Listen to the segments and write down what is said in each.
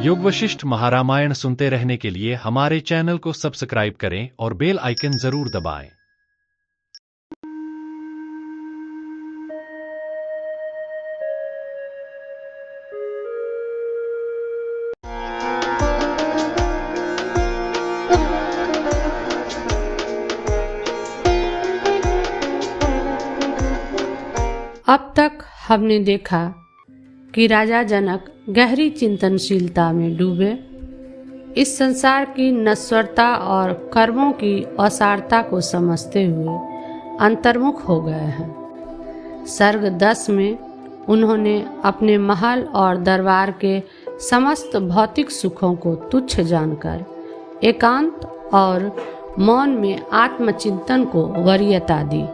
योग वशिष्ठ महारामायण सुनते रहने के लिए हमारे चैनल को सब्सक्राइब करें और बेल आइकन जरूर दबाएं। अब तक हमने देखा कि राजा जनक गहरी चिंतनशीलता में डूबे इस संसार की नश्वरता और कर्मों की असारता को समझते हुए अंतर्मुख हो गए हैं। सर्ग 10 में उन्होंने अपने महल और दरबार के समस्त भौतिक सुखों को तुच्छ जानकर एकांत और मौन में आत्मचिंतन को वरीयता दी।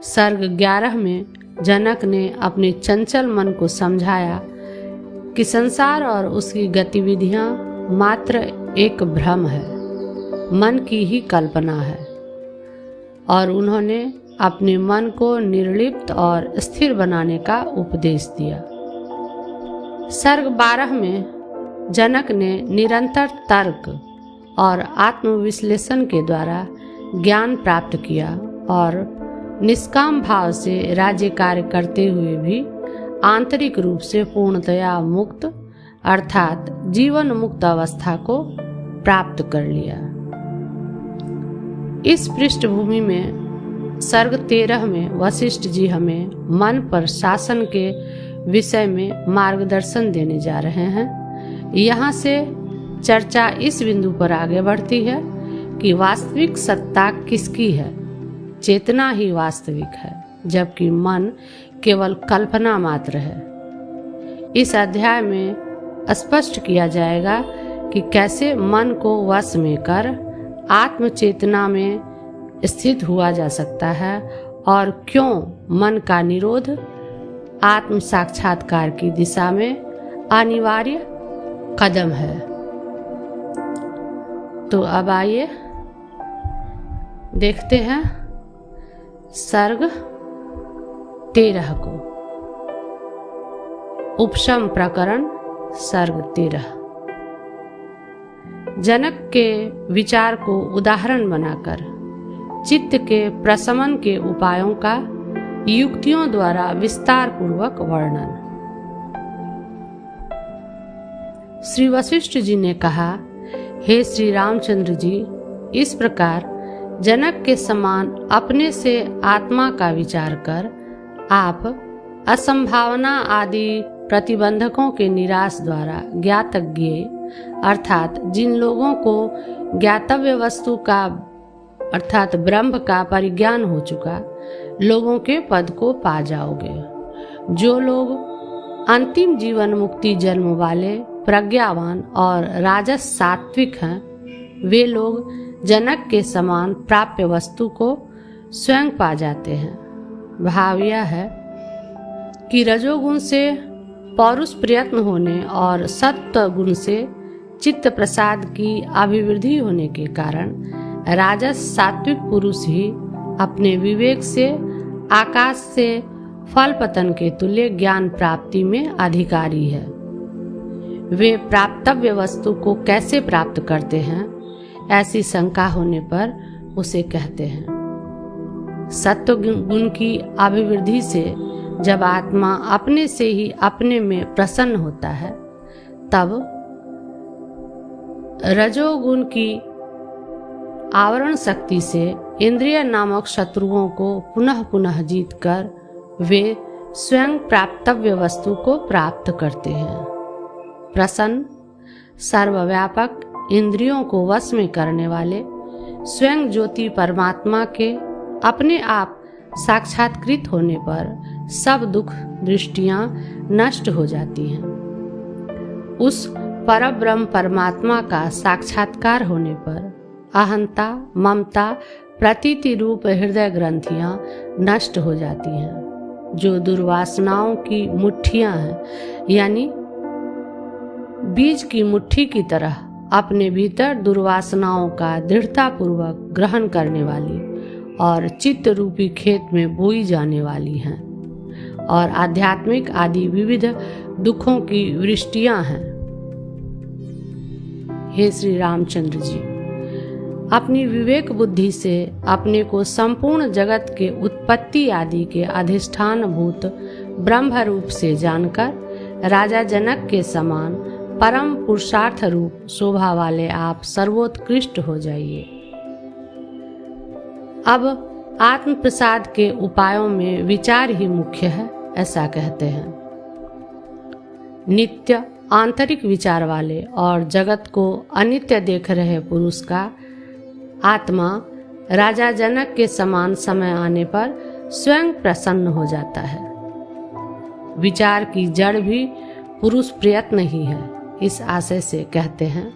सर्ग 11 में जनक ने अपने चंचल मन को समझाया कि संसार और उसकी गतिविधियां मात्र एक भ्रम है, मन की ही कल्पना है, और उन्होंने अपने मन को निर्लिप्त और स्थिर बनाने का उपदेश दिया। सर्ग 12 में जनक ने निरंतर तर्क और आत्मविश्लेषण के द्वारा ज्ञान प्राप्त किया और निष्काम भाव से राज्य कार्य करते हुए भी आंतरिक रूप से पूर्णतया मुक्त अर्थात जीवन मुक्त अवस्था को प्राप्त कर लिया। इस पृष्ठभूमि में सर्ग 13 में वशिष्ठ जी हमें मन पर शासन के विषय में मार्गदर्शन देने जा रहे हैं। यहाँ से चर्चा इस बिंदु पर आगे बढ़ती है कि वास्तविक सत्ता किसकी है। चेतना ही वास्तविक है, जबकि मन केवल कल्पना मात्र है। इस अध्याय में स्पष्ट किया जाएगा कि कैसे मन को वश में कर आत्म चेतना में स्थित हुआ जा सकता है और क्यों मन का निरोध आत्म साक्षात्कार की दिशा में अनिवार्य कदम है। तो अब आइए देखते हैं सर्ग 13 को। उपशम प्रकरण सर्ग 13। जनक के विचार को उदाहरण बनाकर चित्त के प्रशमन के उपायों का युक्तियों द्वारा विस्तार पूर्वक वर्णन। श्री वशिष्ठ जी ने कहा, हे श्री रामचंद्र जी, इस प्रकार जनक के समान अपने से आत्मा का विचार कर आप असंभावना आदि प्रतिबंधकों के निराश द्वारा ज्ञातज्ञ अर्थात जिन लोगों को ज्ञातव्य वस्तु का अर्थात ब्रह्म का परिज्ञान हो चुका लोगों के पद को पा जाओगे। जो लोग अंतिम जीवन मुक्ति जन्म वाले प्रज्ञावान और राजस सात्विक हैं, वे लोग जनक के समान प्राप्य वस्तु को स्वयं पा जाते हैं। भाव यह है कि रजोगुण से पौरुष प्रयत्न होने और सत्व गुण से चित्त प्रसाद की अभिवृद्धि होने के कारण राजस सात्विक पुरुष ही अपने विवेक से आकाश से फल पतन के तुल्य ज्ञान प्राप्ति में अधिकारी है। वे प्राप्तव्य वस्तु को कैसे प्राप्त करते हैं, ऐसी शंका होने पर उसे कहते हैं। सत्व गुण की अभिवृद्धि से जब आत्मा अपने से ही अपने में प्रसन्न होता है, तब रजोगुण की आवरण शक्ति से इंद्रिय नामक शत्रुओं को पुनः पुनः जीतकर वे स्वयं प्राप्तव्य वस्तु को प्राप्त करते हैं। प्रसन्न, सर्वव्यापक, इंद्रियों को वश में करने वाले स्वयं ज्योति परमात्मा के अपने आप साक्षात्कृत होने पर सब दुख दृष्टियां नष्ट हो जाती हैं। उस परब्रह्म परमात्मा का साक्षात्कार होने पर अहंता, ममता, प्रतीति रूप हृदय ग्रंथियां नष्ट हो जाती हैं। जो दुर्वासनाओं की मुट्ठियां हैं, यानी बीज की मुट्ठी की तरह अपने भीतर दुर्वासनाओं का दृढ़तापूर्वक ग्रहण करने वाली और चित्त रूपी खेत में बोई जाने वाली हैं और आध्यात्मिक आदि विविध दुखों की वृष्टियां हैं। हे श्री रामचंद्र जी, अपनी विवेक बुद्धि से अपने को संपूर्ण जगत के उत्पत्ति आदि के अधिष्ठान भूत ब्रह्म रूप से जानकर राजा जनक के समान परम पुरुषार्थ रूप शोभा वाले आप सर्वोत्कृष्ट हो जाइए। अब आत्म प्रसाद के उपायों में विचार ही मुख्य है, ऐसा कहते हैं। नित्य आंतरिक विचार वाले और जगत को अनित्य देख रहे पुरुष का आत्मा राजा जनक के समान समय आने पर स्वयं प्रसन्न हो जाता है। विचार की जड़ भी पुरुष प्रयत्न ही है, इस आशय से कहते हैं।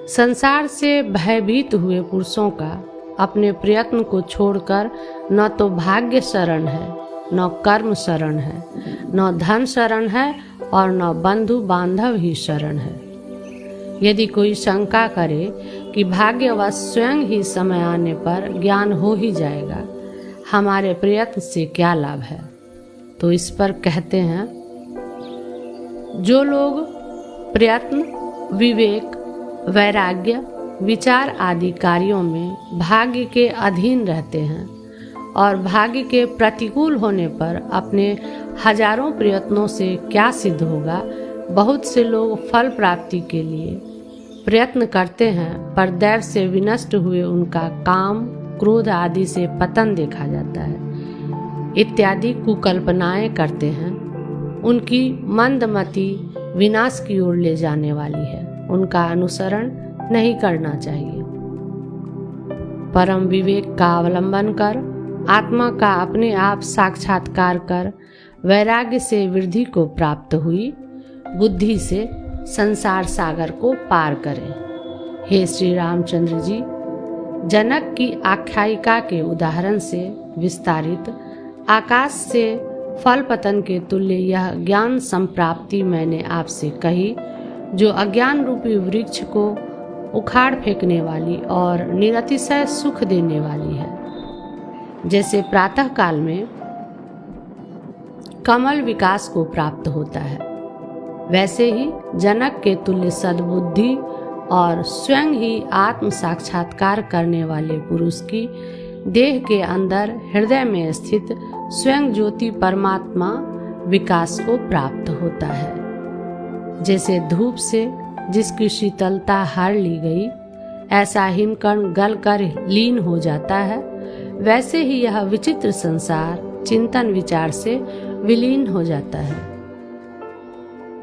संसार से भयभीत हुए पुरुषों का अपने प्रयत्न को छोड़कर न तो भाग्य शरण है, न कर्म शरण है, न धन शरण है और न बंधु बांधव ही शरण है। यदि कोई शंका करे कि भाग्यवश स्वयं ही समय आने पर ज्ञान हो ही जाएगा, हमारे प्रयत्न से क्या लाभ है, तो इस पर कहते हैं, जो लोग प्रयत्न, विवेक, वैराग्य, विचार आदि कार्यों में भाग्य के अधीन रहते हैं और भाग्य के प्रतिकूल होने पर अपने हजारों प्रयत्नों से क्या सिद्ध होगा, बहुत से लोग फल प्राप्ति के लिए प्रयत्न करते हैं पर दैव से विनष्ट हुए उनका काम, क्रोध आदि से पतन देखा जाता है इत्यादि कुकल्पनाएं करते हैं। उनकी मंदमति विनाश की ओर ले जाने वाली है, उनका अनुसरण नहीं करना चाहिए। परम विवेक का अवलंबन कर आत्मा का अपने आप साक्षात्कार कर वैराग्य से वृद्धि को प्राप्त हुई बुद्धि से संसार सागर को पार करें। हे श्री रामचंद्र जी, जनक की आख्यायिका के उदाहरण से विस्तारित आकाश से फल पतन के तुल्य यह ज्ञान संप्राप्ति मैंने आपसे कही, जो अज्ञान रूपी वृक्ष को उखाड़ फेंकने वाली और निरतिशय सुख देने वाली है। जैसे प्रातः काल में कमल विकास को प्राप्त होता है, वैसे ही जनक के तुल्य सद्बुद्धि और स्वयं ही आत्म साक्षात्कार करने वाले पुरुष की देह के अंदर हृदय में स्थित स्वयं ज्योति परमात्मा विकास को प्राप्त होता है। जैसे धूप से जिसकी शीतलता हर ली गई, ऐसा हिमकण गल कर लीन हो जाता है, वैसे ही यह विचित्र संसार चिंतन विचार से विलीन हो जाता है।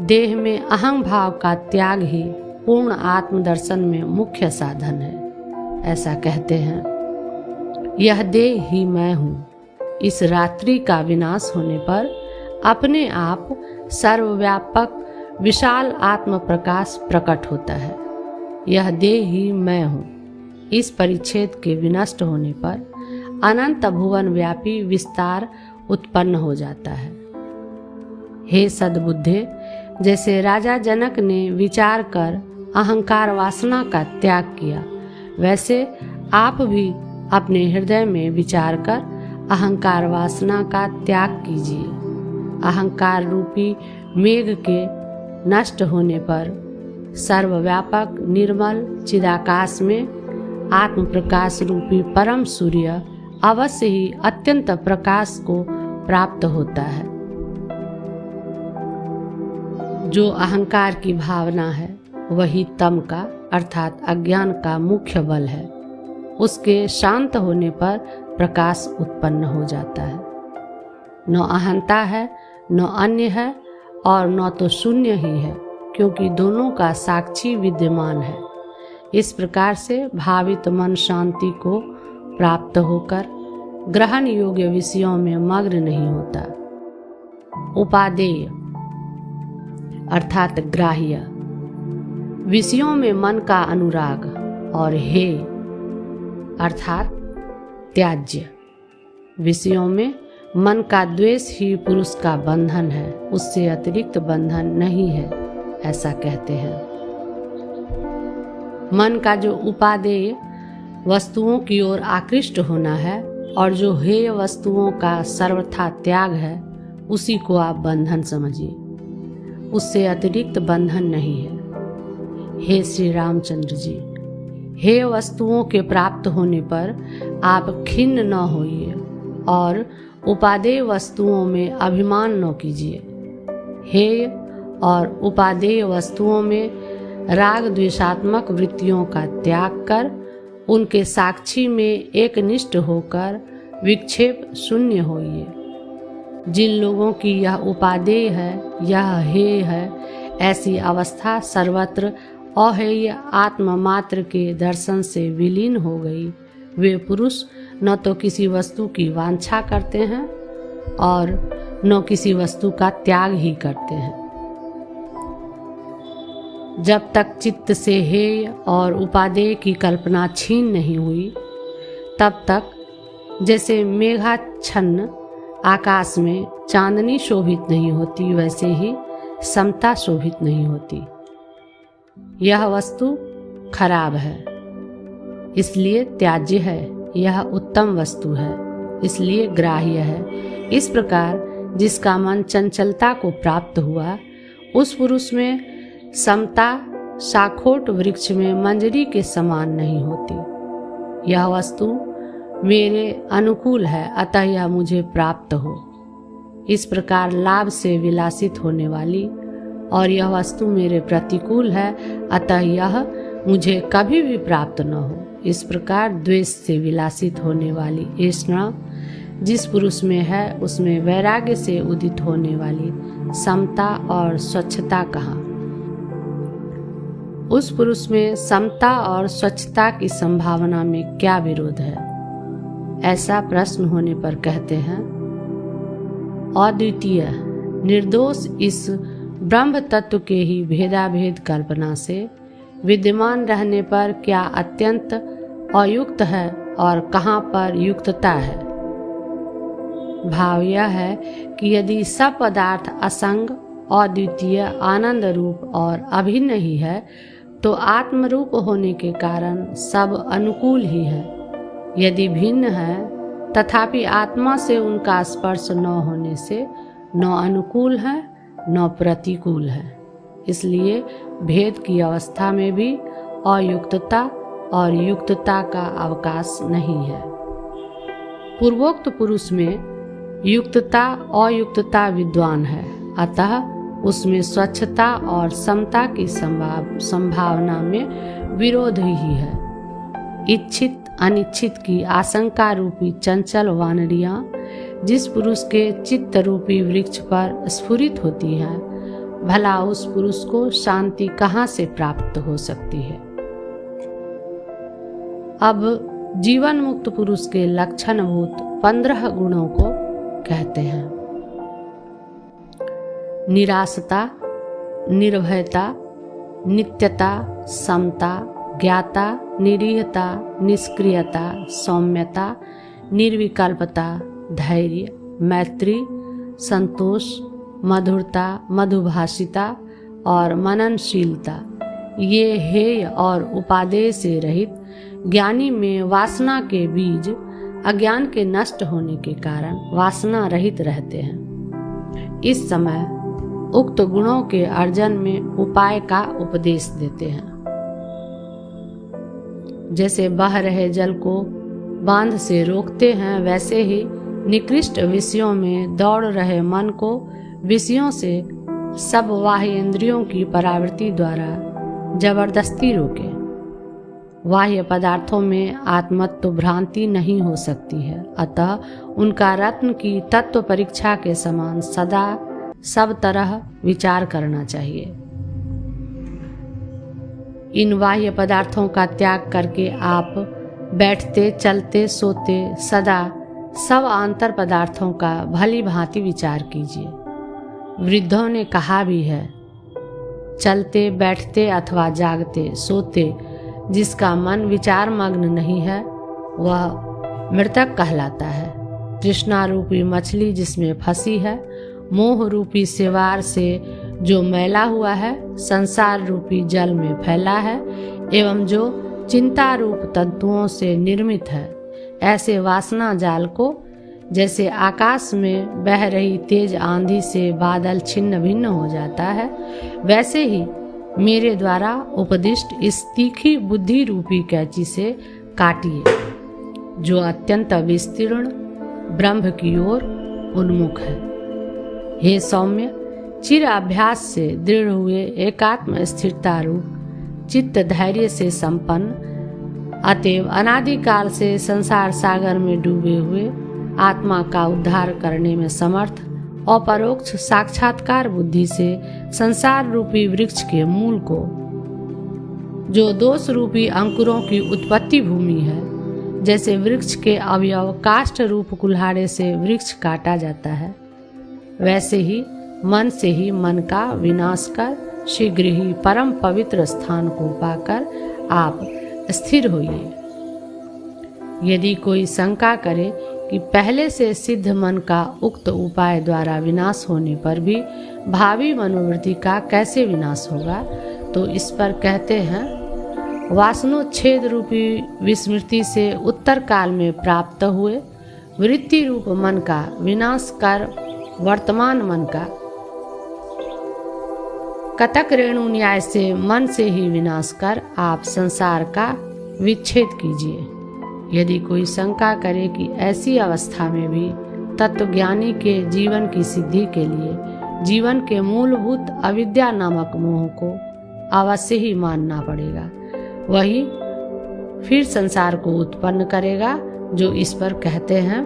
देह में अहं भाव का त्याग ही पूर्ण आत्मदर्शन में मुख्य साधन है, ऐसा कहते हैं। यह देह ही मैं हूँ, इस रात्रि का विनाश होने पर अपने आप सर्वव्यापक विशाल आत्म प्रकाश प्रकट होता है। यह देह ही मैं हूँ, इस परिच्छेद के विनष्ट होने पर अनंत भुवन व्यापी विस्तार उत्पन्न हो जाता है। हे सद्बुद्धे, जैसे राजा जनक ने विचार कर अहंकार वासना का त्याग किया, वैसे आप भी अपने हृदय में विचार कर अहंकार वासना का त्याग कीजिए। अहंकार रूपी मेघ के नष्ट होने पर सर्वव्यापक निर्मल चिदाकाश में आत्म प्रकाश रूपी परम सूर्य अवश्य ही अत्यंत प्रकाश को प्राप्त होता है। जो अहंकार की भावना है वही तम का अर्थात अज्ञान का मुख्य बल है। उसके शांत होने पर प्रकाश उत्पन्न हो जाता है। न अहंता है, न अन्य है और न तो शून्य ही है, क्योंकि दोनों का साक्षी विद्यमान है। इस प्रकार से भावित मन शांति को प्राप्त होकर ग्रहण योग्य विषयों में मग्न नहीं होता। उपादेय अर्थात ग्राह्य, विषयों में मन का अनुराग, और हे अर्थात त्याज्य, विषयों में मन का द्वेष ही पुरुष का बंधन है, उससे अतिरिक्त बंधन नहीं है, ऐसा कहते हैं। मन का जो उपादेय वस्तुओं की ओर आकृष्ट होना है और जो हेय वस्तुओं का सर्वथा त्याग है, उसी को आप बंधन समझिए, उससे अतिरिक्त बंधन नहीं है। हे श्री रामचंद्र जी, हे वस्तुओं के प्राप्त होने पर आप खिन्न न होइए और उपादेय वस्तुओं में अभिमान न कीजिए। हेय और उपादेय वस्तुओं में राग द्वेषात्मक वृत्तियों का त्याग कर उनके साक्षी में एकनिष्ठ होकर विक्षेप शून्य होइए। जिन लोगों की यह उपादेय है, यह हेय है, ऐसी अवस्था सर्वत्र अहेय आत्म मात्र के दर्शन से विलीन हो गई, वे पुरुष न तो किसी वस्तु की वांछा करते हैं और न किसी वस्तु का त्याग ही करते हैं। जब तक चित्त से हेय और उपादेय की कल्पना छीन नहीं हुई, तब तक जैसे मेघाच्छन्न आकाश में चांदनी शोभित नहीं होती, वैसे ही समता शोभित नहीं होती। यह वस्तु खराब है इसलिए त्याज्य है, यह उत्तम वस्तु है इसलिए ग्राह्य है। इस प्रकार जिसका मन चंचलता को प्राप्त हुआ, उस पुरुष में समता शाखोट वृक्ष में मंजरी के समान नहीं होती। यह वस्तु मेरे अनुकूल है, अतः यह मुझे प्राप्त हो। इस प्रकार लाभ से विलासित होने वाली और यह वस्तु मेरे प्रतिकूल है, अतः यह मुझे कभी भी प्राप्त न हो। इस प्रकार द्वेष से विलासित होने वाली ऐष्णा जिस पुरुष में है, उसमें वैराग्य से उदित होने वाली समता और स्वच्छता कहाँ? उस पुरुष में समता और स्वच्छता की संभावना में क्या विरोध है? ऐसा प्रश्न होने पर कहते हैं, अद्वितीय निर्दोष इस ब्रह्म तत्व के ही भेदाभेद कल्पना से विद्यमान रहने पर क्या अत्यंत अयुक्त है और कहाँ पर युक्तता है? भाव यह है कि यदि सब पदार्थ असंग, अद्वितीय, आनंद रूप और अभिन्न ही है, तो आत्म रूप होने के कारण सब अनुकूल ही है। यदि भिन्न है तथापि आत्मा से उनका स्पर्श न होने से न अनुकूल है न प्रतिकूल है। इसलिए भेद की अवस्था में भी अयुक्तता और युक्तता का अवकाश नहीं है। पूर्वोक्त पुरुष में युक्तता अयुक्तता विद्वान है, अतः उसमें स्वच्छता और समता की संभावना में विरोध ही है। इच्छित अनिच्छित की आशंका रूपी चंचल वानरियां जिस पुरुष के चित्त रूपी वृक्ष पर स्फुरित होती हैं, भला उस पुरुष को शांति कहाँ से प्राप्त हो सकती है? अब जीवन मुक्त पुरुष के लक्षणभूत 15 गुणों को कहते हैं। निरासता, निर्भयता, नित्यता, समता, ज्ञाता, निरीहता, निष्क्रियता, सौम्यता, निर्विकल्पता, धैर्य, मैत्री, संतोष, मधुरता, मधुभाषिता और मननशीलता, ये हेय और उपादेय से रहित ज्ञानी में वासना के बीज अज्ञान के नष्ट होने के कारण वासना रहित रहते हैं। इस समय उक्त गुणों के अर्जन में उपाय का उपदेश देते हैं। जैसे बह रहे जल को बांध से रोकते हैं, वैसे ही निकृष्ट विषयों में दौड़ रहे मन को विषयों से सब बाह्य इंद्रियों की परावृत्ति द्वारा जबरदस्ती रोके। बाह्य पदार्थों में आत्मत्व भ्रांति नहीं हो सकती है, अतः उनका रत्न की तत्व परीक्षा के समान सदा सब तरह विचार करना चाहिए। इन बाह्य पदार्थों का त्याग करके आप बैठते, चलते, सोते सदा सब आंतर पदार्थों का भली भांति विचार कीजिए। वृद्धों ने कहा भी है, चलते, बैठते अथवा जागते, सोते जिसका मन विचार मग्न नहीं है, वह मृतक कहलाता है। तृष्णा रूपी मछली जिसमें फंसी है, मोह रूपी सेवार से जो मैला हुआ है, संसार रूपी जल में फैला है एवं जो चिंता रूप तत्वों से निर्मित है, ऐसे वासना जाल को जैसे आकाश में बह रही तेज आंधी से बादल छिन्न भिन्न हो जाता है, वैसे ही मेरे द्वारा उपदिष्ट इस तीखी बुद्धि रूपी कैंची से काटिए, जो अत्यंत विस्तीर्ण ब्रह्म की ओर उन्मुख है। हे सौम्य, चिर अभ्यास से दृढ़ हुए एकात्म स्थिरता रूप चित्त धैर्य से संपन्न, अतएव अनादिकाल से संसार सागर में डूबे हुए आत्मा का उद्धार करने में समर्थ अपरोक्ष साक्षात्कार बुद्धि से संसार रूपी वृक्ष के मूल को, जो दोष रूपी अंकुरों की उत्पत्ति भूमि है, जैसे वृक्ष के अवयव काष्ठ रूप कुल्हाड़े से वृक्ष काटा जाता है, वैसे ही मन से ही मन का विनाश कर शीघ्र ही परम पवित्र स्थान को पाकर आप स्थिर होइए। यदि कोई शंका करे कि पहले से सिद्ध मन का उक्त उपाय द्वारा विनाश होने पर भी भावी मनोवृत्ति का कैसे विनाश होगा, तो इस पर कहते हैं, वासनोच्छेद रूपी विस्मृति से उत्तर काल में प्राप्त हुए वृत्ति रूप मन का विनाश कर वर्तमान मन का कतक रेणु न्याय से मन से ही विनाश कर आप संसार का विच्छेद कीजिए। यदि कोई शंका करे कि ऐसी अवस्था में भी तत्वज्ञानी के जीवन की सिद्धि के लिए जीवन के मूलभूत अविद्या नामक मोह को अवश्य ही मानना पड़ेगा, वही फिर संसार को उत्पन्न करेगा, जो इस पर कहते हैं,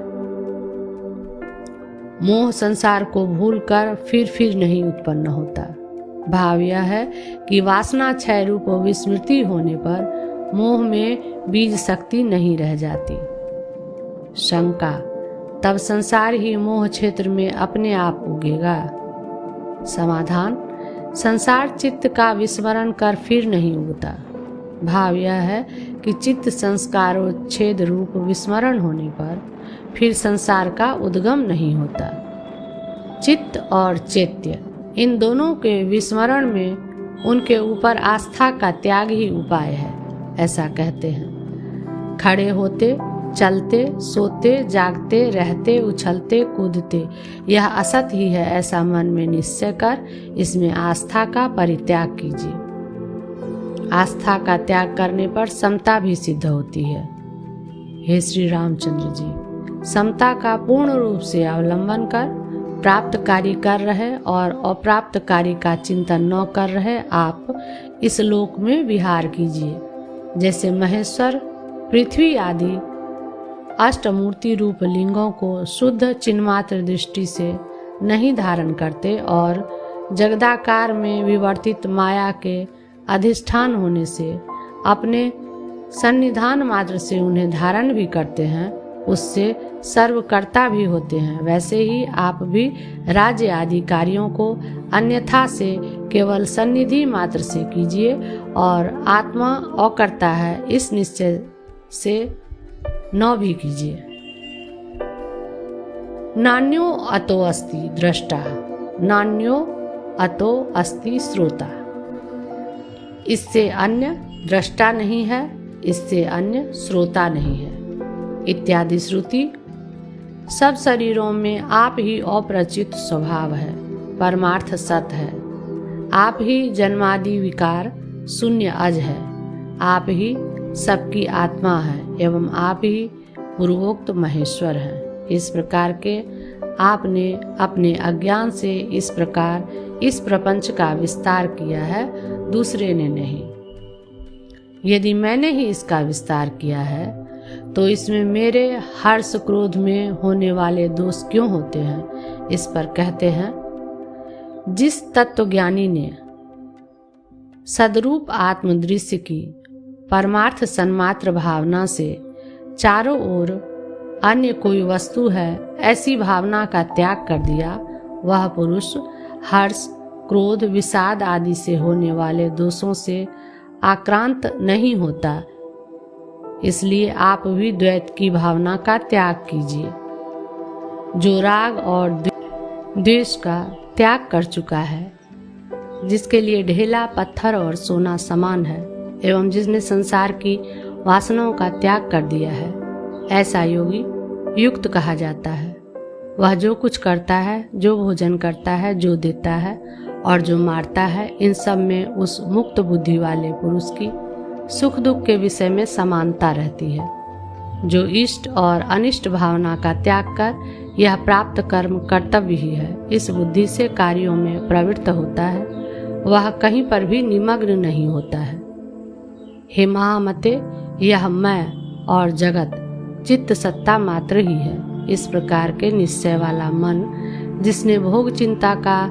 मोह संसार को भूलकर फिर नहीं उत्पन्न होता। भाव यह है कि वासना क्षय रूप विस्मृति होने पर मोह में बीज शक्ति नहीं रह जाती। शंका, तब संसार ही मोह क्षेत्र में अपने आप उगेगा। समाधान, संसार चित्त का विस्मरण कर फिर नहीं उगता। भाव यह है कि चित्त संस्कारोच्छेद रूप विस्मरण होने पर फिर संसार का उद्गम नहीं होता। चित्त और चैत्य, इन दोनों के विस्मरण में उनके ऊपर आस्था का त्याग ही उपाय है, ऐसा कहते हैं। खड़े होते, चलते, सोते, जागते, रहते, उछलते, कूदते, यह असत ही है, ऐसा मन में निश्चय कर इसमें आस्था का परित्याग कीजिए। आस्था का त्याग करने पर समता भी सिद्ध होती है। हे श्री रामचंद्र जी, समता का पूर्ण रूप से अवलंबन कर प्राप्त कार्य कर रहे और अप्राप्त कार्य का चिंतन न कर रहे आप इस लोक में विहार कीजिए। जैसे महेश्वर पृथ्वी आदि अष्टमूर्ति रूप लिंगों को शुद्ध चिन्मात्र दृष्टि से नहीं धारण करते और जगदाकार में विवर्तित माया के अधिष्ठान होने से अपने सन्निधान मात्र से उन्हें धारण भी करते हैं, उससे सर्वकर्ता भी होते हैं, वैसे ही आप भी राज्य आदि कार्यों को अन्यथा से केवल सन्निधि मात्र से कीजिए और आत्मा अकर्ता है इस निश्चय से न भी कीजिए। नान्यो अतो अस्ति दृष्टा, नान्यो अतो अस्ति श्रोता, इससे अन्य दृष्टा नहीं है, इससे अन्य श्रोता नहीं है इत्यादि श्रुति सब शरीरों में आप ही अपरिचित स्वभाव है, परमार्थ सत्य है। आप ही जन्मादि विकार शून्य अज है, आप ही सबकी आत्मा है एवं आप ही पूर्वोक्त महेश्वर हैं। इस प्रकार के आपने अपने अज्ञान से इस प्रकार इस प्रपंच का विस्तार किया है, दूसरे ने नहीं। यदि मैंने ही इसका विस्तार किया है तो इसमें मेरे हर्ष क्रोध में होने वाले दोष क्यों होते हैं? इस पर कहते हैं, जिस तत्वज्ञानी ने सदरूप आत्मदृश्य की परमार्थ सन्मात्र भावना से चारों ओर अन्य कोई वस्तु है ऐसी भावना का त्याग कर दिया, वह पुरुष हर्ष क्रोध विषाद आदि से होने वाले दोषों से आक्रांत नहीं होता। इसलिए आप भी द्वैत की भावना का त्याग कीजिए। जो राग और द्वेष का त्याग कर चुका है, जिसके लिए ढेला पत्थर और सोना समान है एवं जिसने संसार की वासनाओं का त्याग कर दिया है, ऐसा योगी युक्त कहा जाता है। वह जो कुछ करता है, जो भोजन करता है, जो देता है और जो मारता है, इन सब में उस मुक्त बुद्धि वाले पुरुष की सुख दुख के विषय में समानता रहती है। जो इष्ट और अनिष्ट भावना का त्याग कर यह प्राप्त कर्म कर्तव्य ही है, इस बुद्धि से कार्यों में प्रवृत्त होता है, वह कहीं पर भी निमग्न नहीं होता है। हे महामते, यह मैं और जगत चित्त सत्ता मात्र ही है। इस प्रकार के निश्चय वाला मन जिसने भोग चिंता का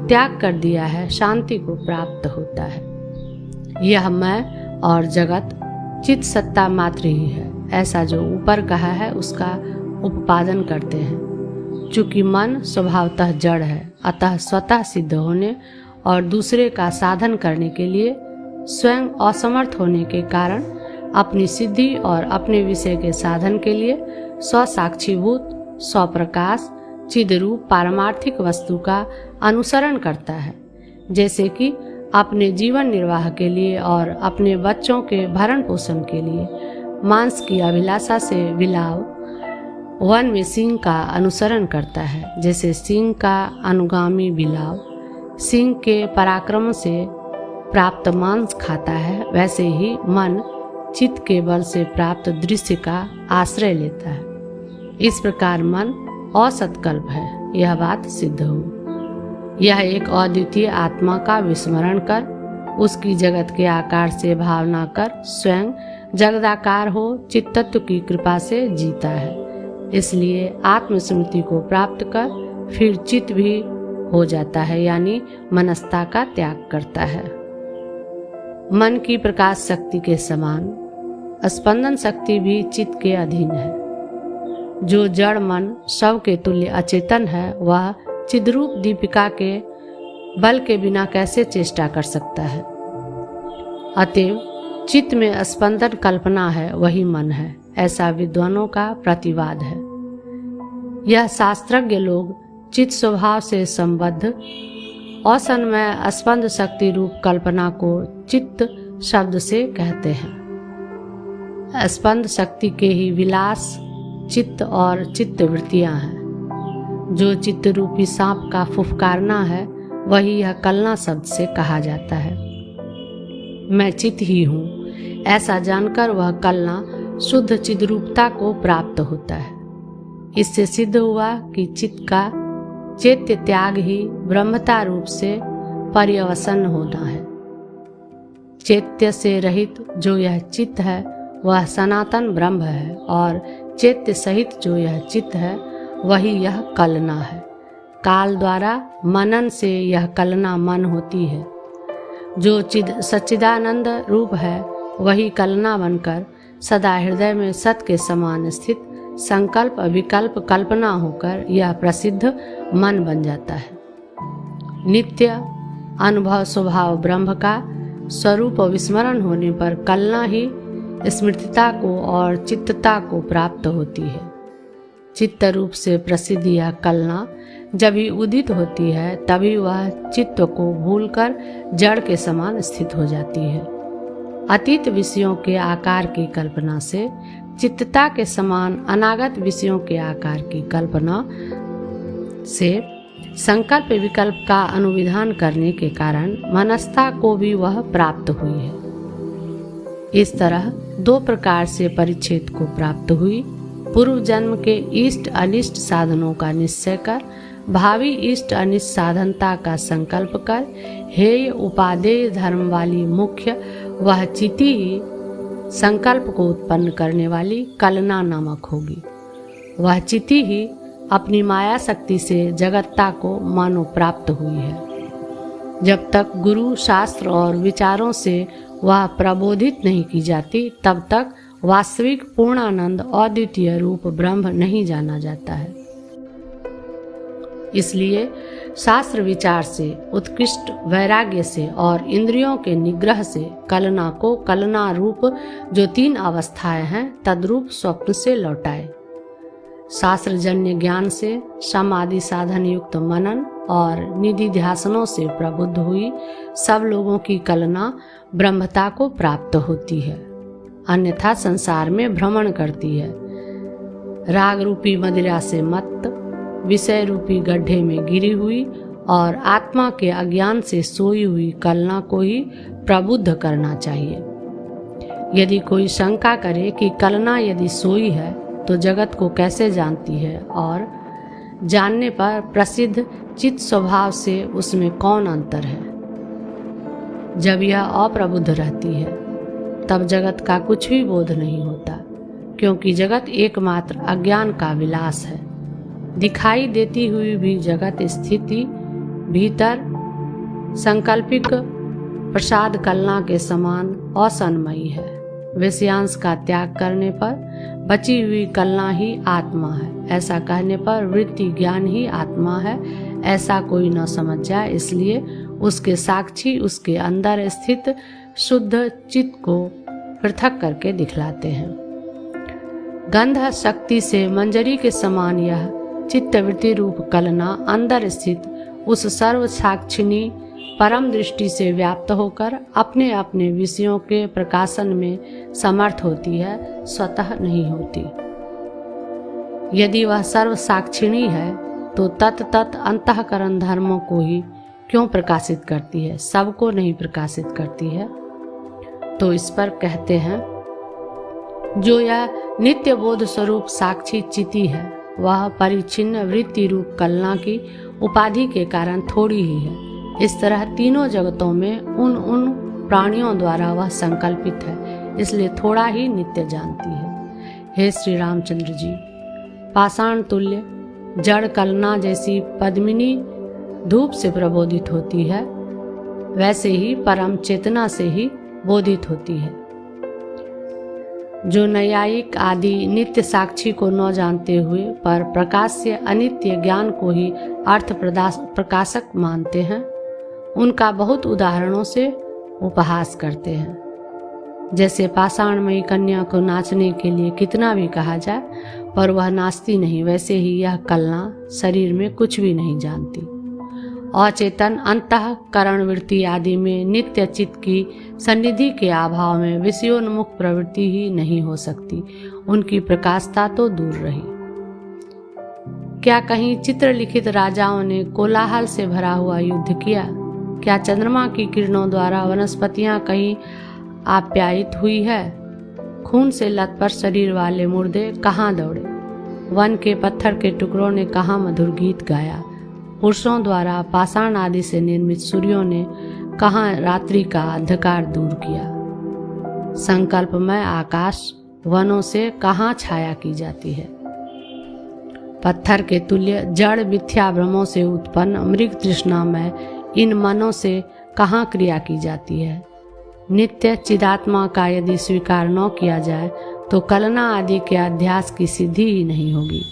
त्याग कर दिया है, शांति को प्राप्त होता है। यह मैं और जगत चित्त सत्ता मात्र ही है, ऐसा जो ऊपर कहा है उसका उपादन करते हैं। चूंकि मन स्वभावतः जड़ है, अतः स्वतः सिद्ध होने और दूसरे का साधन करने के लिए स्वयं असमर्थ होने के कारण अपनी सिद्धि और अपने विषय के साधन के लिए स्वसाक्षीभूत स्वप्रकाश चिद्रूप पारमार्थिक वस्तु का अनुसरण करता है। जैसे कि अपने जीवन निर्वाह के लिए और अपने बच्चों के भरण पोषण के लिए मांस की अभिलाषा से विलाव वन में सिंह का अनुसरण करता है। जैसे सिंह का अनुगामी बिलाव सिंह के पराक्रम से प्राप्त मांस खाता है, वैसे ही मन चित्त के बल से प्राप्त दृश्य का आश्रय लेता है। इस प्रकार मन असत्कल्प है, यह बात सिद्ध हो। यह एक अद्वितीय आत्मा का विस्मरण कर उसकी जगत के आकार से भावना कर स्वयं जगदाकार हो चित्तत्व की कृपा से जीता है। इसलिए आत्मस्मृति को प्राप्त कर फिर चित्त भी हो जाता है, यानी मनस्ता का त्याग करता है। मन की प्रकाश शक्ति के समान स्पंदन शक्ति भी चित्त के अधीन है। जो जड़ मन शव के तुल्य अचेतन है, वह चिद्रूप दीपिका के बल के बिना कैसे चेष्टा कर सकता है। अतएव चित्त में स्पंदन कल्पना है, वही मन है, ऐसा विद्वानों का प्रतिवाद है। यह शास्त्रज्ञ लोग चित्त स्वभाव से संबद्ध असन्मय स्पंद शक्ति रूप कल्पना को चित्त शब्द से कहते हैं। स्पंद शक्ति के ही विलास चित्त और चित्त वृत्तियां हैं। जो चित्त रूपी सांप का फुफकारना है, वही यह कलना शब्द से कहा जाता है। मैं चित्त ही हूँ, ऐसा जानकर वह कलना शुद्ध चिद्रूपता को प्राप्त होता है। इससे सिद्ध हुआ कि चित्त का चैत्य त्याग ही ब्रह्मता रूप से पर्यवसन होना है। चैत्य से रहित जो यह चित्त है वह सनातन ब्रह्म है, और चैत्य सहित जो यह चित्त है वही यह कलना है। काल द्वारा मनन से यह कलना मन होती है। जो सच्चिदानंद रूप है वही कलना बनकर सदा हृदय में सत के समान स्थित संकल्प विकल्प कल्पना होकर यह प्रसिद्ध मन बन जाता है। नित्य अनुभव स्वभाव ब्रह्म का स्वरूप विस्मरण होने पर कलना ही स्मृतिता को और चित्तता को प्राप्त होती है। चित्त रूप से प्रसिद्ध यह कलना जब ही उदित होती है, तभी वह चित्त को भूलकर जड़ के समान स्थित हो जाती है। अतीत विषयों के आकार की कल्पना से चित्तता के समान अनागत विषयों के आकार की कल्पना से संकल्प विकल्प का अनुविधान करने के कारण मनस्ता को भी वह प्राप्त हुई है। इस तरह दो प्रकार से परिच्छेद को प्राप्त हुई। पूर्व जन्म के इष्ट अनिष्ट साधनों का निश्चय कर भावी इष्ट अनिष्ट साधनता का संकल्प कर हेय उपादेय धर्म वाली मुख्य वह चिति ही संकल्प को उत्पन्न करने वाली कलना नामक होगी। वह चिति ही अपनी माया शक्ति से जगत्ता को मानो प्राप्त हुई है। जब तक गुरु शास्त्र और विचारों से वह प्रबोधित नहीं की जाती, तब तक वास्तविक पूर्णानंद अद्वितीय रूप ब्रह्म नहीं जाना जाता है। इसलिए शास्त्र विचार से, उत्कृष्ट वैराग्य से और इंद्रियों के निग्रह से कलना को कलना रूप जो तीन अवस्थाएं हैं तद्रूप स्वप्न से लौटाए। शास्त्रजन्य ज्ञान से समाधि साधन युक्त मनन और निधि ध्यासनों से प्रबुद्ध हुई सब लोगों की कलना ब्रह्मता को प्राप्त होती है, अन्यथा संसार में भ्रमण करती है। राग रूपी मदिरा से मत्त विषय रूपी गड्ढे में गिरी हुई और आत्मा के अज्ञान से सोई हुई कल्पना को ही प्रबुद्ध करना चाहिए। यदि कोई शंका करे कि कल्पना यदि सोई है तो जगत को कैसे जानती है और जानने पर प्रसिद्ध चित्त स्वभाव से उसमें कौन अंतर है। जब यह अप्रबुद्ध रहती है तब जगत का कुछ भी बोध नहीं होता, क्योंकि जगत एकमात्र अज्ञान का विलास है। दिखाई देती हुई भी जगत स्थिति भीतर संकल्पिक प्रसाद कलना के समान असन्मयी है। विषयांश का त्याग करने पर बची हुई कलना ही आत्मा है। ऐसा कहने पर वृत्ति ज्ञान ही आत्मा है ऐसा कोई न समझ जाए, इसलिए उसके साक्षी उसके अंदर स्थित शुद्ध चित्त को पृथक करके दिखलाते हैं। गंध शक्ति से मंजरी के समान यह चित्तवृत्ति रूप कलना अंदर स्थित उस सर्व साक्षिणी परम दृष्टि से व्याप्त होकर अपने अपने विषयों के प्रकाशन में समर्थ होती है, स्वतः नहीं होती। यदि वह सर्व साक्षिणी है तो तत् अंतःकरण धर्मों को ही क्यों प्रकाशित करती है, सबको नहीं प्रकाशित करती है। तो इस पर कहते हैं, जो यह नित्य बोध स्वरूप साक्षी चिति है वह परिच्छिन्न वृत्ति रूप कलना की उपाधि के कारण थोड़ी ही है। इस तरह तीनों जगतों में उन प्राणियों द्वारा वह संकल्पित है, इसलिए थोड़ा ही नित्य जानती है। हे श्री रामचंद्र जी, पाषाण तुल्य जड़ कलना जैसी पद्मिनी धूप से प्रबोधित होती है, वैसे ही परम चेतना से ही बोधित होती है। जो न्यायिक आदि नित्य साक्षी को न जानते हुए पर प्रकाश से अनित्य ज्ञान को ही अर्थ प्रकाशक मानते हैं, उनका बहुत उदाहरणों से उपहास करते हैं। जैसे पाषाणमयी कन्या को नाचने के लिए कितना भी कहा जाए पर वह नाचती नहीं, वैसे ही यह कलना शरीर में कुछ भी नहीं जानती। अचेतन अंतःकरण वृत्ति आदि में नित्य चित्त की सन्निधि के अभाव में विषयोन्मुख प्रवृत्ति ही नहीं हो सकती, उनकी प्रकाशता तो दूर रही। क्या कहीं चित्रलिखित राजाओं ने कोलाहल से भरा हुआ युद्ध किया? क्या चंद्रमा की किरणों द्वारा वनस्पतियां कहीं आप्यायित हुई है? खून से लथपथ शरीर वाले मुर्दे कहाँ दौड़े? वन के पत्थर के टुकड़ों ने कहाँ मधुर गीत गाया? पुरुषों द्वारा पाषाण आदि से निर्मित सूर्यों ने कहाँ रात्रि का अंधकार दूर किया? संकल्पमय आकाश वनों से कहाँ छाया की जाती है? पत्थर के तुल्य जड़ मिथ्या भ्रमों से उत्पन्न मृग तृष्णामय इन मनों से कहाँ क्रिया की जाती है? नित्य चिदात्मा का यदि स्वीकार न किया जाए तो कलना आदि के अध्यास की सिद्धि ही नहीं होगी।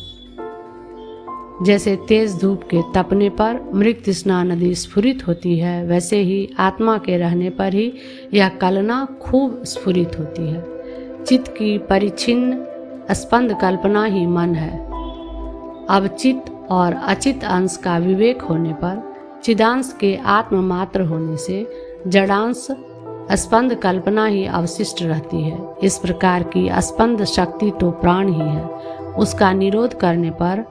जैसे तेज धूप के तपने पर मृग तृष्णा नदी स्फुरित होती है, वैसे ही आत्मा के रहने पर ही यह कलना खूब स्फुरित होती है। चित्त की परिच्छिन्न स्पंद कल्पना ही मन है। अब चित्त और अचित अंश का विवेक होने पर चिदांश के आत्म मात्र होने से जड़ांश स्पंद कल्पना ही अवशिष्ट रहती है। इस प्रकार की स्पंद शक्ति तो प्राण ही है। उसका निरोध करने पर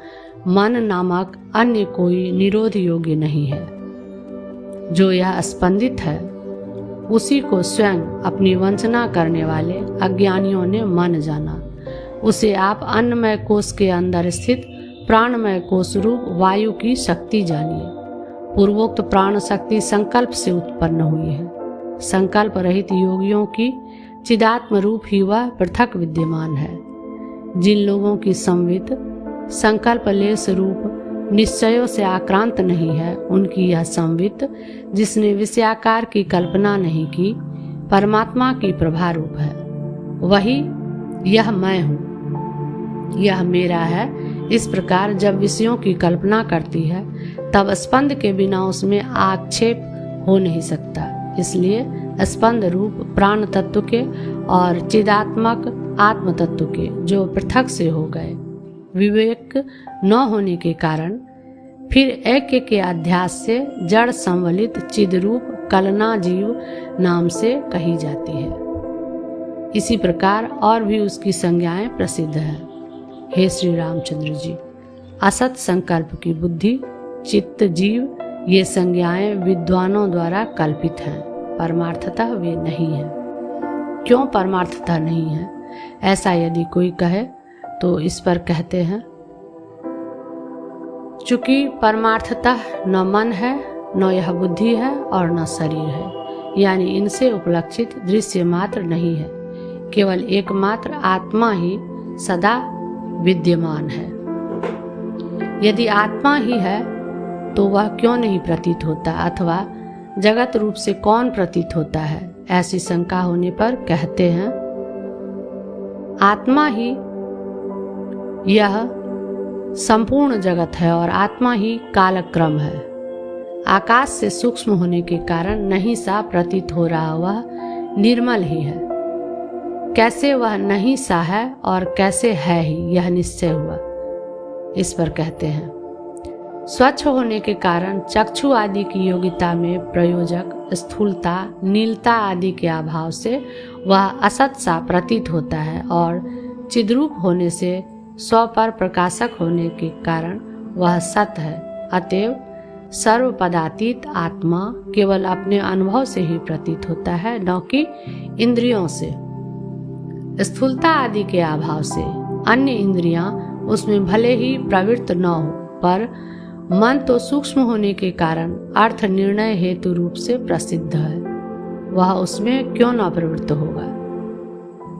मन नामक अन्य कोई निरोध योग्य नहीं है। जो यह स्पंदित है उसी को स्वयं अपनी वंचना करने वाले अज्ञानियों ने मन जाना। उसे आप अन्नमय कोश के अंदर स्थित प्राणमय कोश रूप वायु की शक्ति जानिए। पूर्वोक्त प्राण शक्ति संकल्प से उत्पन्न हुई है। संकल्प रहित योगियों की चिदात्म रूप ही वह पृथक विद्यमान है। जिन लोगों की संवित संकल्प लेस रूप निश्चयों से आक्रांत नहीं है, उनकी यह संवित जिसने विषयाकार की कल्पना नहीं की परमात्मा की प्रभा रूप है। वही यह मैं हूँ, यह मेरा है। इस प्रकार जब विषयों की कल्पना करती है तब स्पंद के बिना उसमें आक्षेप हो नहीं सकता। इसलिए स्पंद रूप प्राण तत्व के और चिदात्मक आत्म तत्व के जो पृथक से हो गए विवेक न होने के कारण फिर ऐक्य के अध्यास से जड़ संवलित चिदरूप कलना जीव नाम से कही जाती है। इसी प्रकार और भी उसकी संज्ञाएं प्रसिद्ध हैं। हे श्री रामचंद्र जी, असत संकल्प की बुद्धि चित्त जीव ये संज्ञाएं विद्वानों द्वारा कल्पित हैं, परमार्थतः वे नहीं हैं। क्यों परमार्थतः नहीं है, ऐसा यदि कोई कहे तो इस पर कहते हैं, चूंकि परमार्थतः न मन है, न यह बुद्धि है और न शरीर है, यानी इनसे उपलक्षित दृश्य मात्र नहीं है, केवल एकमात्र आत्मा ही सदा विद्यमान है। यदि आत्मा ही है तो वह क्यों नहीं प्रतीत होता, अथवा जगत रूप से कौन प्रतीत होता है, ऐसी शंका होने पर कहते हैं, आत्मा ही यह संपूर्ण जगत है और आत्मा ही कालक्रम है। आकाश से सूक्ष्म होने के कारण नहीं सा प्रतीत हो रहा वह निर्मल ही है। कैसे वह नहीं सा है और कैसे है ही, यह निश्चय हुआ। इस पर कहते हैं, स्वच्छ होने के कारण चक्षु आदि की योग्यता में प्रयोजक, स्थूलता, नीलता आदि के अभाव से वह असत सा प्रतीत होता है और चिद्रूप होने से स्व पर प्रकाशक होने के कारण वह सत है। अतएव सर्व पदातीत आत्मा केवल अपने अनुभव से ही प्रतीत होता है, न कि इंद्रियों से। स्थूलता आदि के अभाव से अन्य इंद्रियां उसमें भले ही प्रवृत्त न हो, पर मन तो सूक्ष्म होने के कारण अर्थ निर्णय हेतु रूप से प्रसिद्ध है, वह उसमें क्यों न प्रवृत्त होगा।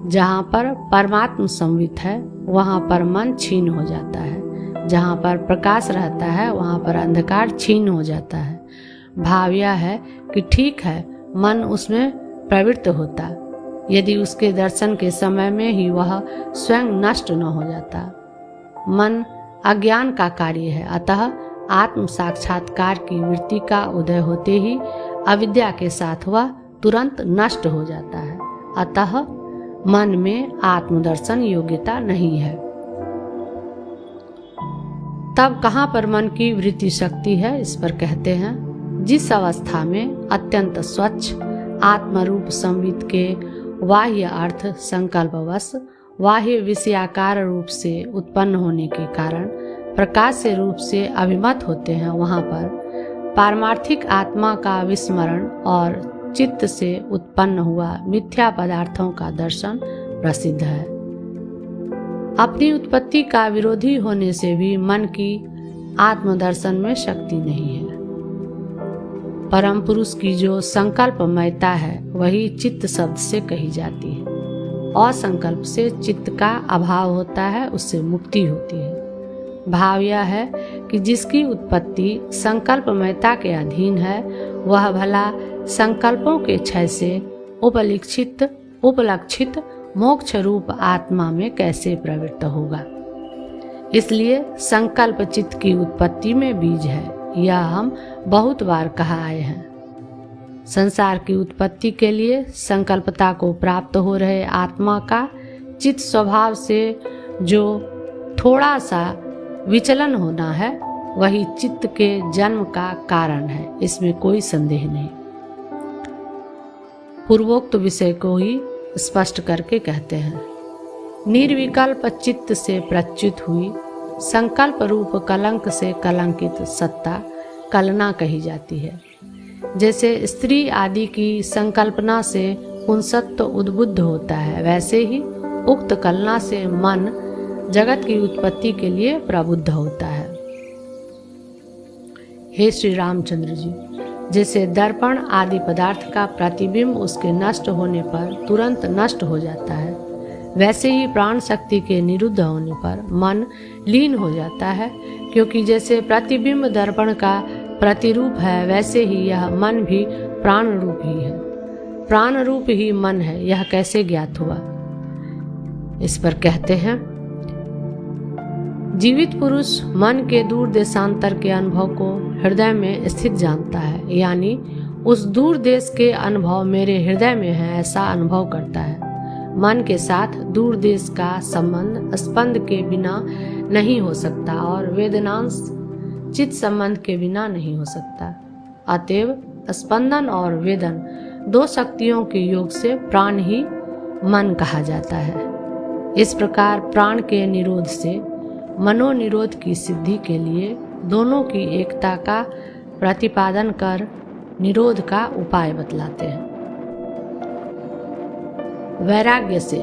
जहाँ पर परमात्म संवित है वहाँ पर मन छीन हो जाता है, जहाँ पर प्रकाश रहता है वहाँ पर अंधकार छीन हो जाता है। भाव यह है कि ठीक है, मन उसमें प्रवृत्त होता यदि उसके दर्शन के समय में ही वह स्वयं नष्ट न हो जाता। मन अज्ञान का कार्य है, अतः आत्म साक्षात्कार की वृत्ति का उदय होते ही अविद्या के साथ वह तुरंत नष्ट हो जाता है। अतः मन में आत्मदर्शन योग्यता नहीं है। तब कहाँ पर मन की वृत्ति शक्ति है, इस पर कहते हैं, जिस अवस्था में अत्यंत स्वच्छ आत्मरूप संवित के बाह्य अर्थ संकल्पवश बाह्य विषयाकार रूप से उत्पन्न होने के कारण प्रकाश से रूप से अभिमत होते हैं, वहाँ पर पारमार्थिक आत्मा का विस्मरण और चित्त से उत्पन्न हुआ मिथ्या पदार्थों का दर्शन प्रसिद्ध है। अपनी उत्पत्ति का विरोधी होने से भी मन की आत्मदर्शन में शक्ति नहीं है। परम पुरुष की जो संकल्पमयता है वही चित्त शब्द से कही जाती है। असंकल्प से चित्त का अभाव होता है, उससे मुक्ति होती है। भाव यह है कि जिसकी उत्पत्ति संकल्पमयता के अधीन है वह भला संकल्पों के क्षय से उपलक्षित मोक्ष रूप आत्मा में कैसे प्रवृत्त होगा। इसलिए संकल्प चित्त की उत्पत्ति में बीज है, यह हम बहुत बार कहा आए हैं। संसार की उत्पत्ति के लिए संकल्पता को प्राप्त हो रहे आत्मा का चित्त स्वभाव से जो थोड़ा सा विचलन होना है वही चित्त के जन्म का कारण है, इसमें कोई संदेह नहीं। पूर्वोक्त विषय को ही स्पष्ट करके कहते हैं, निर्विकल्प चित्त से प्रच्युत हुई संकल्प रूप कलंक से कलंकित सत्ता कलना कही जाती है। जैसे स्त्री आदि की संकल्पना से पुंसत्व उद्बुद्ध होता है, वैसे ही उक्त कलना से मन जगत की उत्पत्ति के लिए प्रबुद्ध होता है। हे श्री रामचंद्र जी, जैसे दर्पण आदि पदार्थ का प्रतिबिंब उसके नष्ट होने पर तुरंत नष्ट हो जाता है, वैसे ही प्राण शक्ति के निरुद्ध होने पर मन लीन हो जाता है। क्योंकि जैसे प्रतिबिंब दर्पण का प्रतिरूप है, वैसे ही यह मन भी प्राण रूप ही है। प्राण रूप ही मन है, यह कैसे ज्ञात हुआ। इस पर कहते हैं, जीवित पुरुष मन के दूर देशांतर के अनुभव को हृदय में स्थित जानता है, यानी उस दूर देश के अनुभव मेरे हृदय में है ऐसा अनुभव करता है। मन के साथ दूर देश का संबंध स्पंद के बिना नहीं हो सकता और वेदनांश चित्त संबंध के बिना नहीं हो सकता। अतएव स्पंदन और वेदन दो शक्तियों के योग से प्राण ही मन कहा जाता है। इस प्रकार प्राण के निरोध से मनोनिरोध की सिद्धि के लिए दोनों की एकता का प्रतिपादन कर निरोध का उपाय बतलाते हैं। वैराग्य से,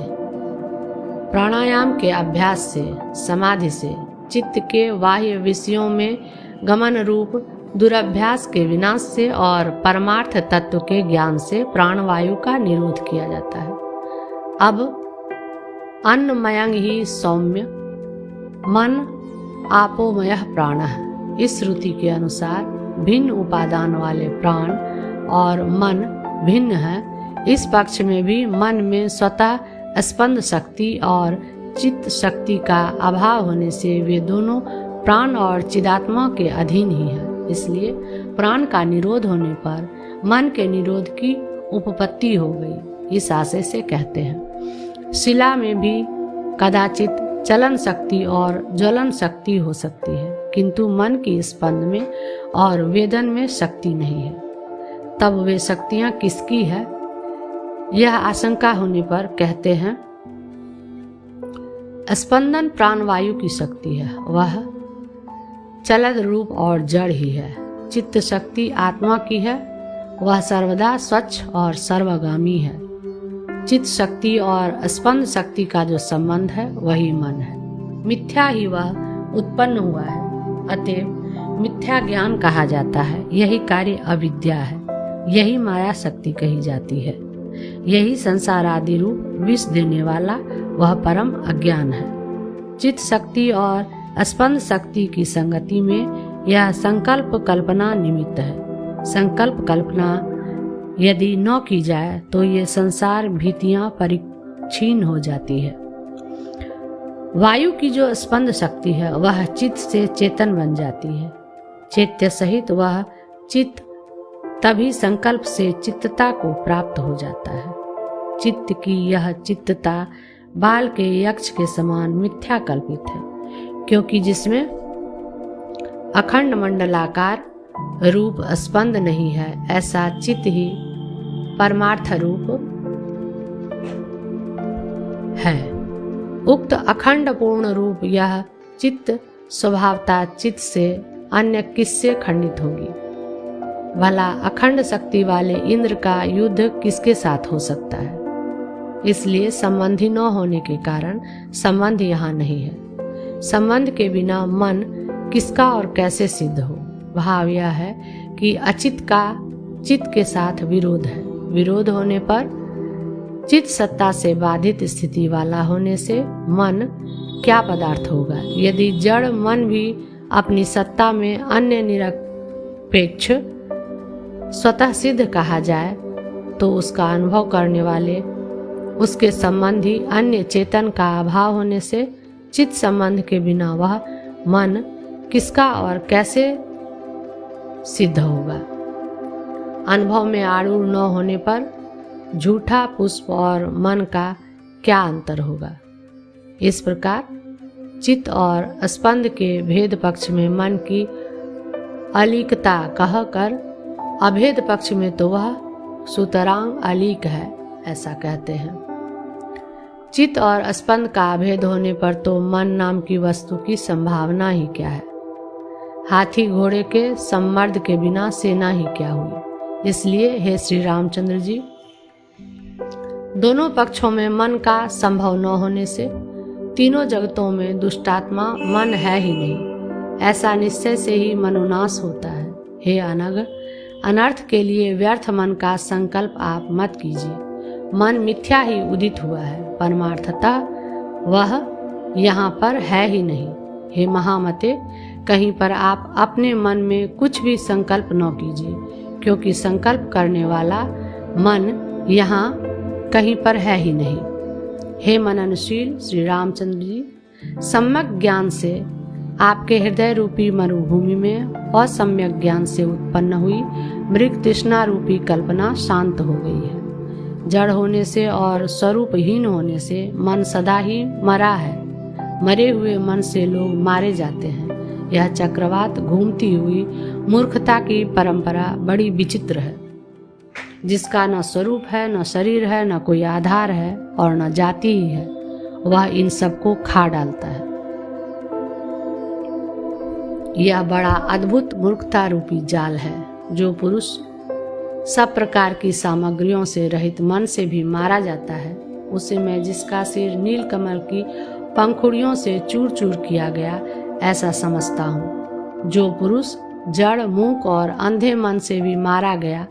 प्राणायाम के अभ्यास से, समाधि से, चित्त के बाह्य विषयों में गमन रूप दुरभ्यास के विनाश से और परमार्थ तत्व के ज्ञान से प्राणवायु का निरोध किया जाता है। अब अन्नमयं ही सौम्य मन आपोमयः प्राणः, इस श्रुति के अनुसार भिन्न उपादान वाले प्राण और मन भिन्न है। इस पक्ष में भी मन में स्वतः स्पंद शक्ति और चित्त शक्ति का अभाव होने से वे दोनों प्राण और चिदात्मा के अधीन ही है। इसलिए प्राण का निरोध होने पर मन के निरोध की उपपत्ति हो गई, इस आशय से कहते हैं। शिला में भी कदाचित चलन शक्ति और ज्वलन शक्ति हो सकती है, किंतु मन की स्पंद में और वेदन में शक्ति नहीं है। तब वे शक्तियां किसकी है, यह आशंका होने पर कहते हैं स्पंदन प्राणवायु की शक्ति है, वह चलद रूप और जड़ ही है। चित्त शक्ति आत्मा की है, वह सर्वदा स्वच्छ और सर्वगामी है। चित्त शक्ति और स्पंद शक्ति का जो संबंध है वही मन है। मिथ्या ही वह उत्पन्न हुआ है, अतएव मिथ्या ज्ञान कहा जाता है। यही कार्य अविद्या है, यही माया शक्ति कही जाती है। यही संसार आदि रूप विष देने वाला वह परम अज्ञान है। चित्त शक्ति और स्पंद शक्ति की संगति में यह संकल्प कल्पना निमित्त है। संकल्प कल्पना यदि न की जाए तो ये संसार भीतियां परिक्षीण हो जाती है। वायु की जो स्पंद शक्ति है वह चित्त से चेतन बन जाती है। चैत्य सहित वह चित्त तभी संकल्प से चित्तता को प्राप्त हो जाता है। चित्त की यह चित्तता बाल के यक्ष के समान मिथ्या कल्पित है, क्योंकि जिसमें अखंड मंडलाकार रूप स्पंद नहीं है, ऐसा चित्त ही परमार्थ रूप है। उक्त अखंड पूर्ण रूप यह चित्त स्वभावता चित्त से अन्य किससे खंडित होगी। भला अखंड शक्ति वाले इंद्र का युद्ध किसके साथ हो सकता है। इसलिए संबंधी न होने के कारण संबंध यहाँ नहीं है। संबंध के बिना मन किसका और कैसे सिद्ध हो। भाव यह है कि अचित का चित्त के साथ विरोध है। विरोध होने पर चित्त सत्ता से बाधित स्थिति वाला होने से मन क्या पदार्थ होगा। यदि जड़ मन भी अपनी सत्ता में अन्य निरपेक्ष स्वतः सिद्ध कहा जाए तो उसका अनुभव करने वाले उसके संबंधी अन्य चेतन का अभाव होने से चित्त संबंध के बिना वह मन किसका और कैसे सिद्ध होगा। अनुभव में आरूढ़ न होने पर झूठा पुष्प और मन का क्या अंतर होगा। इस प्रकार चित्त और स्पंद के भेद पक्ष में मन की अलीकता कहकर अभेद पक्ष में तो वह सुतरांग अलीक है, ऐसा कहते हैं। चित्त और स्पंद का अभेद होने पर तो मन नाम की वस्तु की संभावना ही क्या है। हाथी घोड़े के सम्मर्द के बिना सेना ही क्या हुई। इसलिए हे श्री रामचंद्र जी, दोनों पक्षों में मन का संभव न होने से तीनों जगतों में दुष्टात्मा मन है ही नहीं, ऐसा निश्चय से ही मनोनाश होता है। हे अनग, अनर्थ के लिए व्यर्थ मन का संकल्प आप मत कीजिए। मन मिथ्या ही उदित हुआ है, परमार्थतः वह यहाँ पर है ही नहीं। हे महामते, कहीं पर आप अपने मन में कुछ भी संकल्प न कीजिए, क्योंकि संकल्प करने वाला मन यहाँ कहीं पर है ही नहीं। हे मननशील श्री रामचंद्र जी, सम्यक ज्ञान से आपके हृदय रूपी मरुभूमि में असम्यक ज्ञान से उत्पन्न हुई मृग तृष्णा रूपी कल्पना शांत हो गई है। जड़ होने से और स्वरूपहीन होने से मन सदा ही मरा है। मरे हुए मन से लोग मारे जाते हैं। यह चक्रवात घूमती हुई मूर्खता की परंपरा बड़ी विचित्र है, जिसका न स्वरूप है, न शरीर है, न कोई आधार है और न जाति ही है। वह इन सबको खा डालता है। यह बड़ा अद्भुत मूर्खता रूपी जाल है। जो पुरुष सब प्रकार की सामग्रियों से रहित मन से भी मारा जाता है, उसे मैं जिसका सिर नीलकमल की पंखुड़ियों से चूर चूर किया गया ऐसा समझता हूँ। जो पुरुष जड़, मूक और अंधे मन से भी मारा गया,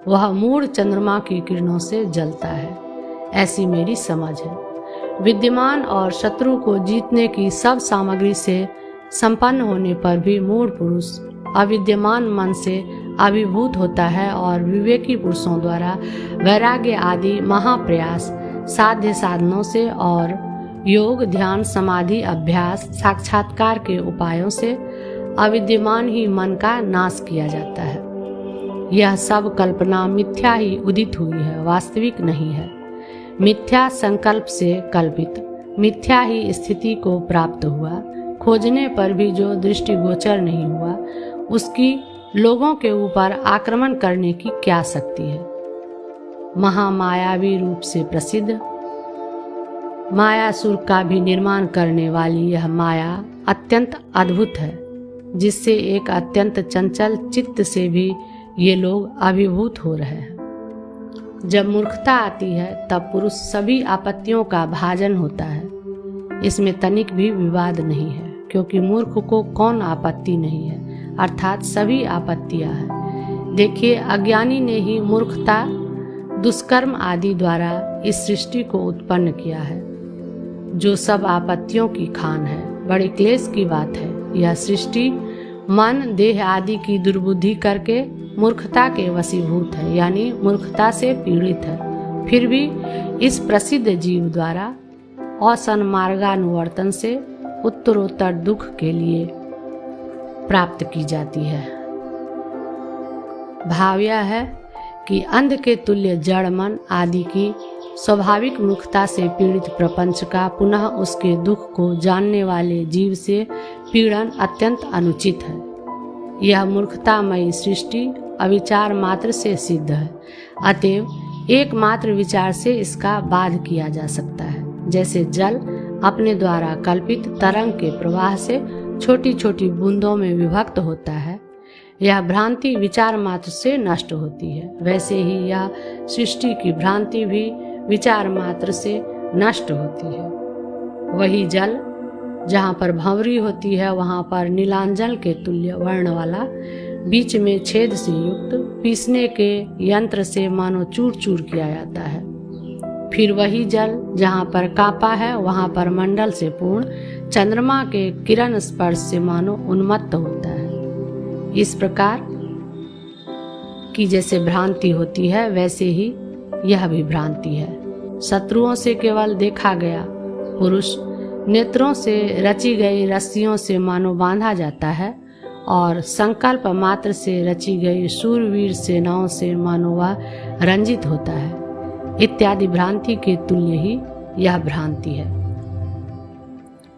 वह मूढ़ चंद्रमा की किरणों से जलता है, ऐसी मेरी समझ है। विद्यमान और शत्रु को जीतने की सब सामग्री से संपन्न होने पर भी मूढ़ पुरुष अविद्यमान मन से अभिभूत होता है और विवेकी पुरुषों द्वारा वैराग्य आदि महाप्रयास, साध्य साधनों से और योग, ध्यान, समाधि, अभ्यास, साक्षात्कार के उपायों से अविद्यमान ही मन का नाश किया जाता है। यह सब कल्पना मिथ्या ही उदित हुई है, वास्तविक नहीं है। मिथ्या संकल्प से कल्पित मिथ्या ही स्थिति को प्राप्त हुआ, खोजने पर भी जो दृष्टिगोचर नहीं हुआ, उसकी लोगों के ऊपर आक्रमण करने की क्या शक्ति है। महामायावी रूप से प्रसिद्ध मायासुर का भी निर्माण करने वाली यह माया अत्यंत अद्भुत है, जिससे एक अत्यंत चंचल चित्त से भी ये लोग अभिभूत हो रहे हैं। जब मूर्खता आती है तब पुरुष सभी आपत्तियों का भाजन होता है। इसमें तनिक भी विवाद नहीं है, क्योंकि मूर्ख को कौन आपत्ति नहीं है, अर्थात सभी आपत्तियां हैं। देखिए, अज्ञानी ने ही मूर्खता, दुष्कर्म आदि द्वारा इस सृष्टि को उत्पन्न किया है, जो सब आपत्तियों की खान है। बड़े क्लेश की बात है। यह सृष्टि मन, देह आदि की दुर्बुद्धि करके मूर्खता के वशीभूत है, यानी मूर्खता से पीड़ित है। फिर भी इस प्रसिद्ध जीव द्वारा असन्मार्गानुवर्तन से उत्तरोत्तर दुख के लिए प्राप्त की जाती है। भाव यह है कि अंध के तुल्य जड़ मन आदि की स्वाभाविक मूर्खता से पीड़ित प्रपंच का पुनः उसके दुख को जानने वाले जीव से पीड़न अत्यंत अनुचित है। यह मूर्खतामयी सृष्टि अविचार मात्र से सिद्ध है, अतएव एकमात्र विचार से इसका बाध किया जा सकता है। जैसे जल अपने द्वारा कल्पित तरंग के प्रवाह से छोटी छोटी बूंदों में विभक्त होता है, यह भ्रांति विचार मात्र से नष्ट होती है, वैसे ही यह सृष्टि की भ्रांति भी विचार मात्र से नष्ट होती है। वही जल जहाँ पर भंवरी होती है, वहाँ पर नीलांजल के तुल्य वर्ण वाला, बीच में छेद से युक्त, पीसने के यंत्र से मानो चूर चूर किया जाता है। फिर वही जल जहाँ पर कांपा है, वहाँ पर मंडल से पूर्ण चंद्रमा के किरण स्पर्श से मानो उन्मत्त होता है। इस प्रकार की जैसे भ्रांति होती है, वैसे ही यह भी भ्रांति है। शत्रुओं से केवल देखा गया पुरुष नेत्रों से रची गई रस्सियों से मानो बांधा जाता है, और संकल्प मात्र से रची गई शूरवीर सेनाओं से मानो वह रंजित होता है, इत्यादि भ्रांति के तुल्य ही यह भ्रांति है।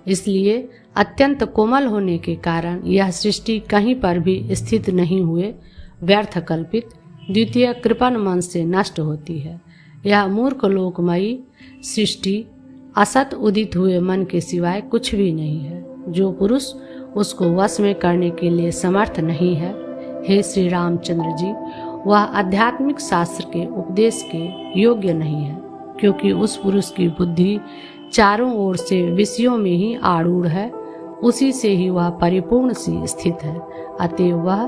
इसलिए अत्यंत कोमल होने के कारण यह सृष्टि कहीं पर भी स्थित नहीं हुए व्यर्थ कल्पित द्वितीय कृपण मन से नष्ट होती है। यह मूर्ख लोकमयी सृष्टि असत उदित हुए मन के सिवाय कुछ भी नहीं है। जो पुरुष उसको वश में करने के लिए समर्थ नहीं है, हे श्री रामचंद्र जी, वह आध्यात्मिक शास्त्र के उपदेश के योग्य नहीं है, क्योंकि उस पुरुष की बुद्धि चारों ओर से विषयों में ही आरूढ़ है, उसी से ही वह परिपूर्ण सी स्थित है, अतएव वह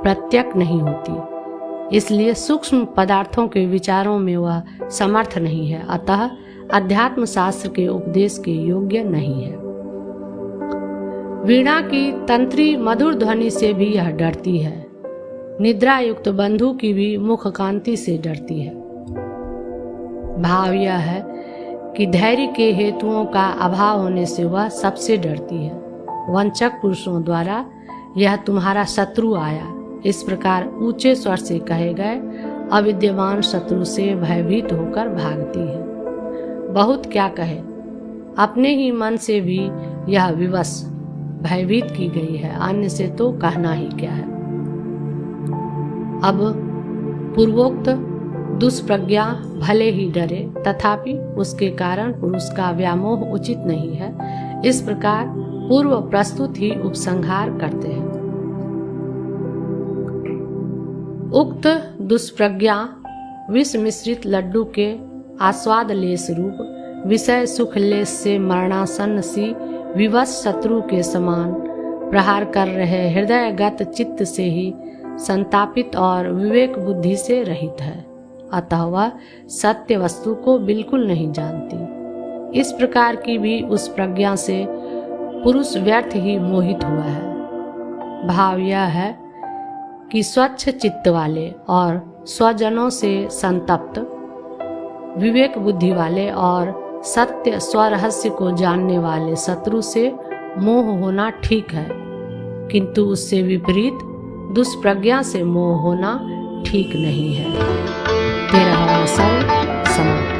प्रत्यक नहीं होती। इसलिए सूक्ष्म पदार्थों के विचारों में वह समर्थ नहीं है, अतः अध्यात्म शास्त्र के उपदेश के योग्य नहीं है। वीणा की तंत्री मधुर ध्वनि से भी यह डरती है, निद्रा युक्त बंधु की भी मुख कांति से डरती है। भाव यह है कि धैर्य के हेतुओं का अभाव होने से वह सबसे डरती है। वंचक पुरुषों द्वारा यह तुम्हारा शत्रु आया, इस प्रकार ऊंचे स्वर से कहे गए अविद्यमान शत्रु से भयभीत होकर भागती है। बहुत क्या कहे, अपने ही मन से भी यह विवश भयभीत की गई है, अन्य से तो कहना ही क्या है। अब पूर्वोक्त दुष्प्रज्ञा भले ही डरे, तथापि उसके कारण पुरुष का व्यामोह उचित नहीं है। इस प्रकार पूर्व प्रस्तुत ही उपसंहार करते हैं। उक्त दुष्प्रज्ञा विष मिश्रित लड्डू के आस्वाद लेस रूप विषय सुख लेस से मरणासन्न सी विवश शत्रु के समान प्रहार कर रहे हृदयगत चित्त से ही संतापित और विवेक बुद्धि से रहित है, अतः वह सत्य वस्तु को बिल्कुल नहीं जानती। इस प्रकार की भी उस प्रज्ञा से पुरुष व्यर्थ ही मोहित हुआ है। भाव यह है कि स्वच्छ चित्त वाले और स्वजनों से संतप्त विवेक बुद्धि वाले और सत्य स्वरहस्य को जानने वाले शत्रु से मोह होना ठीक है, किंतु उससे विपरीत दुष्प्रज्ञा से मोह होना ठीक नहीं है। 13वां सर्ग समाप्त।